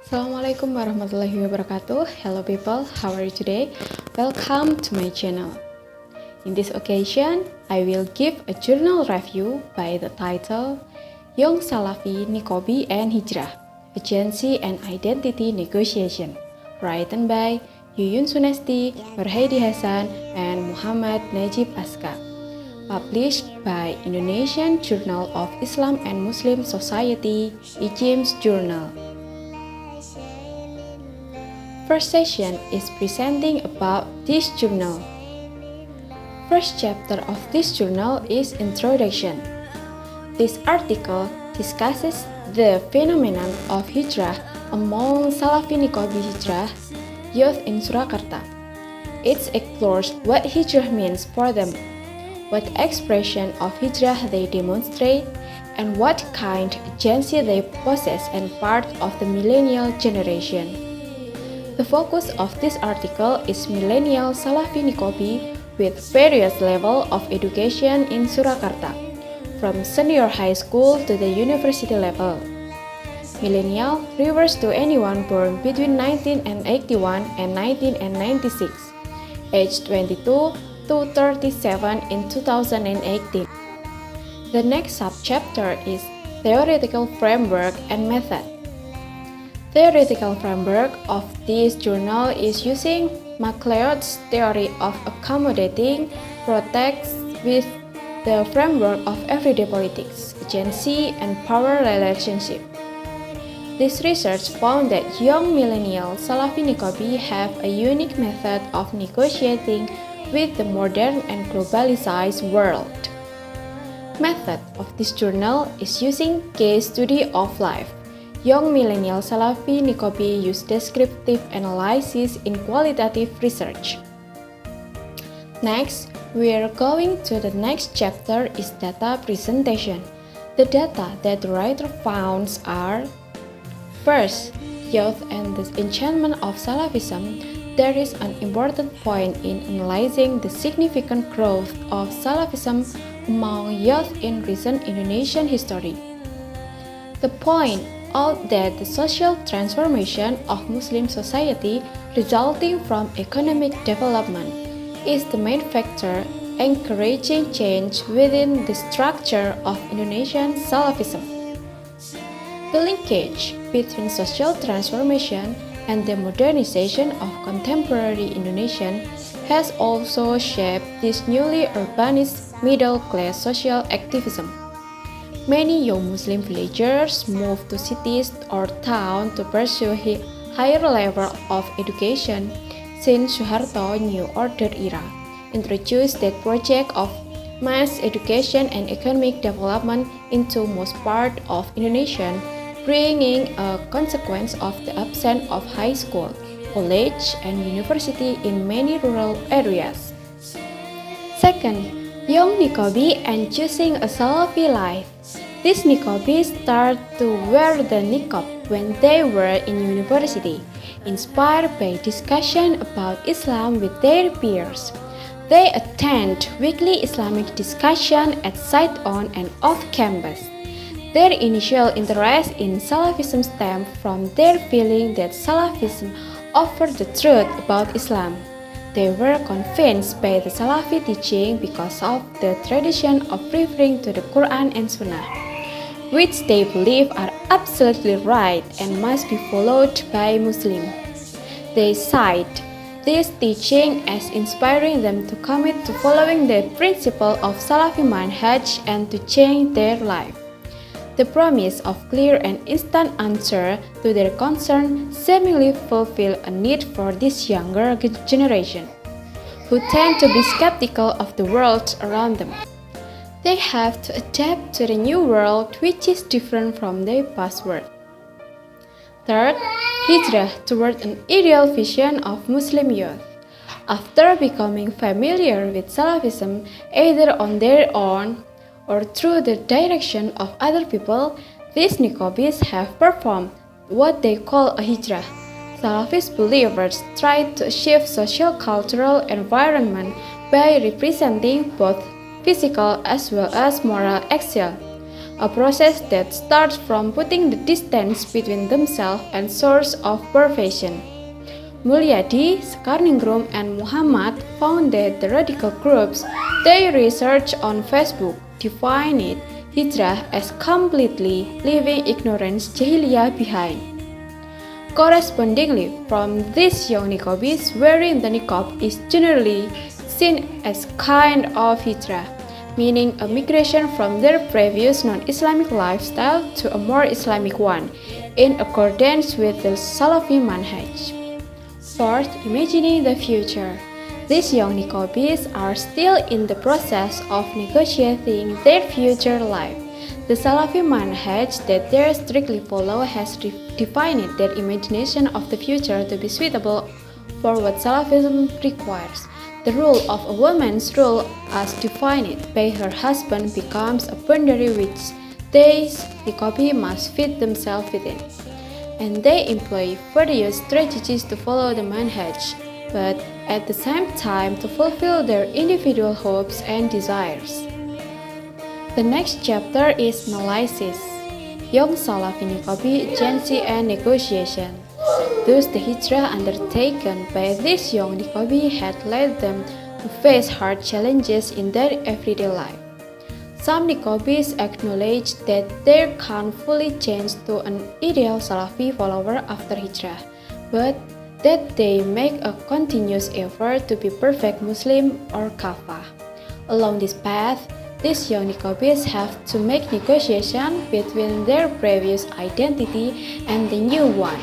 Assalamualaikum warahmatullahi wabarakatuh. Hello people, how are you today? Welcome to my channel. In this occasion, I will give a journal review by the title Young Salafi, Niqabi and Hijrah, Agency and Identity Negotiation, written by Yuyun Sunesti, Nurhaidi Hasan, and Muhammad Najib Aska, published by Indonesian Journal of Islam and Muslim Society, IJIM's Journal. First session is presenting about this journal. First chapter of this journal is Introduction. This article discusses the phenomenon of hijrah among Salafi Niqabi hijrah youth in Surakarta. It explores what hijrah means for them, what expression of hijrah they demonstrate, and what kind of agency they possess and part of the millennial generation. The focus of this article is millennial Salafi Niqabi with various levels of education in Surakarta, from senior high school to the university level. Millennial refers to anyone born between 1981 and 1996, aged 22 to 37 in 2018. The next subchapter is Theoretical Framework and Method. Theoretical framework of this journal is using MacLeod's theory of accommodating protests with the framework of everyday politics, agency, and power relationship. This research found that young millennial Salafi Niqabi have a unique method of negotiating with the modern and globalized world. Method of this journal is using case study of life. Young millennial Salafi Niqabi use descriptive analysis in qualitative research. Next, we are going to the next chapter is data presentation. The data that the writer found are: first, youth and the enchantment of Salafism. There is an important point in analyzing the significant growth of Salafism among youth in recent Indonesian history. The point out that the social transformation of Muslim society resulting from economic development is the main factor encouraging change within the structure of Indonesian Salafism. The linkage between social transformation and the modernization of contemporary Indonesian has also shaped this newly urbanized middle-class social activism. Many young Muslim villagers moved to cities or towns to pursue higher level of education since Suharto New Order era introduced that project of mass education and economic development into most part of Indonesia, bringing a consequence of the absence of high school, college, and university in many rural areas. Second, young Niqabi and choosing a Salafi life. These Niqabis start to wear the niqab when they were in university, inspired by discussion about Islam with their peers. They attend weekly Islamic discussion at site on and off campus. Their initial interest in Salafism stemmed from their feeling that Salafism offered the truth about Islam. They were convinced by the Salafi teaching because of the tradition of referring to the Quran and Sunnah, which they believe are absolutely right and must be followed by Muslims. They cite this teaching as inspiring them to commit to following the principle of Salafi manhaj and to change their life. The promise of clear and instant answer to their concern seemingly fulfill a need for this younger generation, who tend to be skeptical of the world around them. They have to adapt to the new world which is different from their past world. Third, hijrah toward an ideal vision of Muslim youth. After becoming familiar with Salafism either on their own or through the direction of other people, these Niqabis have performed what they call a hijrah. Salafist believers try to achieve social-cultural environment by representing both physical as well as moral excellence. a process that starts from putting the distance between themselves and source of perfection. Mulyadi, Skarningrum, and Muhammad found that the radical groups they research on Facebook define it hijrah as completely leaving ignorance jahiliyah behind. Correspondingly, from these young niqabis, wearing the niqab is generally seen as kind of hijrah, meaning a migration from their previous non-Islamic lifestyle to a more Islamic one, in accordance with the Salafi manhaj. Fourth, imagining the future. These young niqabis are still in the process of negotiating their future life. The Salafi manhaj that they strictly follow has defined their imagination of the future to be suitable for what Salafism requires. The role of a woman's role as defined by her husband becomes a boundary which they, niqabi, must fit themselves within. And they employ various strategies to follow the manhaj, but at the same time to fulfill their individual hopes and desires. The next chapter is analysis, young Salafi niqabi agency and negotiation. Thus, the hijrah undertaken by these young niqabi had led them to face hard challenges in their everyday life. Some niqabis acknowledge that they can't fully change to an ideal Salafi follower after hijrah, but that they make a continuous effort to be perfect Muslim or kafah. Along this path, these young niqabis have to make negotiation between their previous identity and the new one.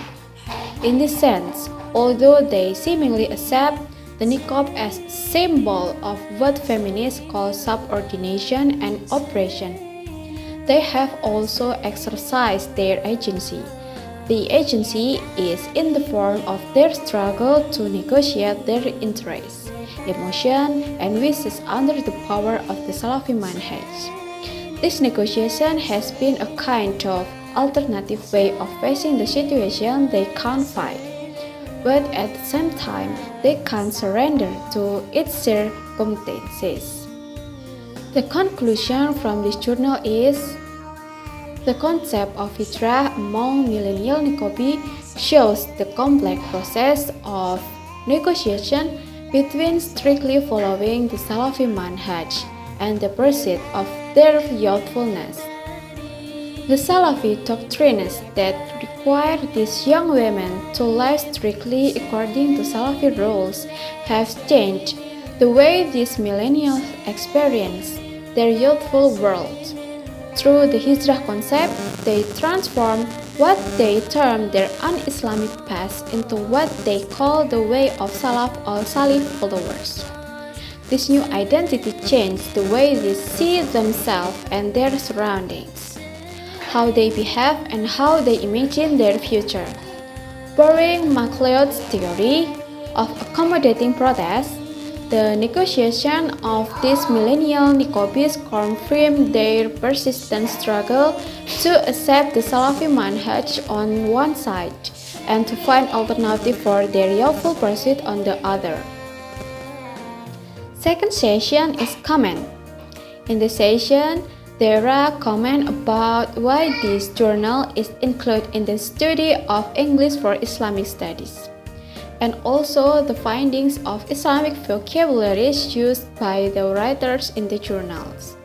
In this sense, although they seemingly accept the niqab as a symbol of what feminists call subordination and oppression, they have also exercised their agency. The agency is in the form of their struggle to negotiate their interests, emotion, and wishes under the power of the Salafi manhaj. This negotiation has been a kind of alternative way of facing the situation they can't fight, but at the same time, they can't surrender to its circumstances. The conclusion from this journal is the concept of hijrah among millennial niqabi shows the complex process of negotiation between strictly following the Salafi manhaj and the pursuit of their youthfulness. The Salafi doctrines that require these young women to live strictly according to Salafi rules have changed the way these millennials experience their youthful world. Through the hijrah concept, they transform what they term their un-Islamic past into what they call the way of Salaf or Salif followers. This new identity changed the way they see themselves and their surroundings, how they behave and how they imagine their future. Borrowing MacLeod's theory of accommodating protest, the negotiation of these millennial niqabis confirmed their persistent struggle to accept the Salafi manhaj on one side and to find alternative for their youthful pursuit on the other. Second session is comment. In the session, there are comments about why this journal is included in the study of English for Islamic Studies, and also the findings of Islamic vocabularies used by the writers in the journals.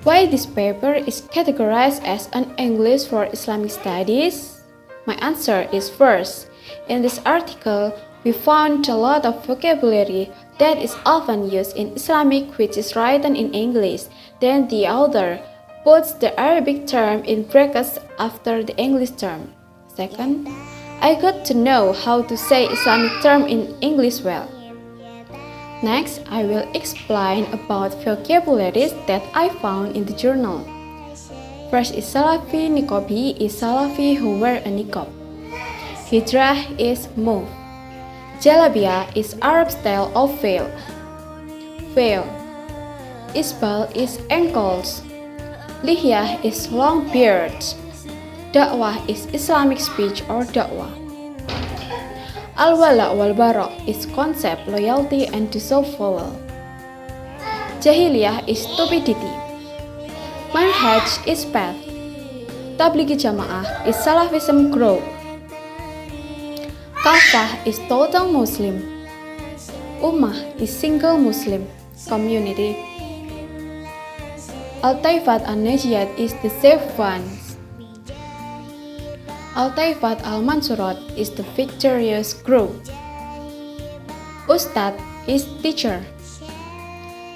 Why this paper is categorized as an English for Islamic Studies? My answer is first, in this article, we found a lot of vocabulary that is often used in Islamic which is written in English. Then the author puts the Arabic term in brackets after the English term. Second, I got to know how to say Islamic term in English well. Next, I will explain about vocabularies that I found in the journal. First is Salafi niqabi is Salafi who wear a niqab. Hijrah is move. Jalabia is Arab style of veil. Veil. Isbal is ankles. Lihyah is long beard. Da'wah is Islamic speech or da'wah. Al-wala wal-bara is concept, loyalty, and disavowal. Jahiliyah is stupidity. Manhaj is path. Tablighi Jamaah is Salafism group. Kafah is total Muslim. Ummah is single Muslim community. Al-Taifat An-Najiyat is the safe ones. Al-Taifat Al-Mansurat is the victorious group. Ustad is teacher.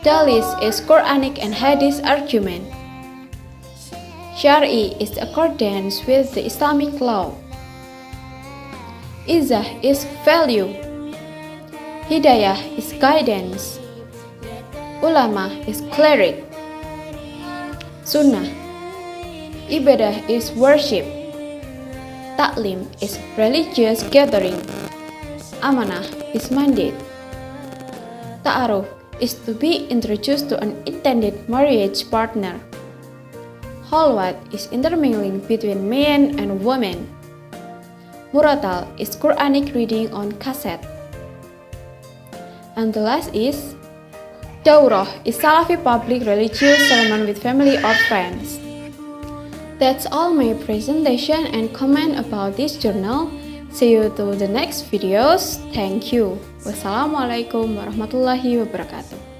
Dalis is Quranic and Hadith argument. Syar'i is accordance with the Islamic law. Izzah is value. Hidayah is guidance. Ulama is cleric. Sunnah. Ibadah is worship. Taklim is religious gathering. Amanah is mandate. Ta'aruf is to be introduced to an intended marriage partner. Khalwat is intermingling between men and women. Muratal is Quranic reading on cassette. And the last is Daurah is Salafi public religious sermon with family or friends. That's all my presentation and comment about this journal. See you to the next videos. Thank you. Wassalamualaikum warahmatullahi wabarakatuh.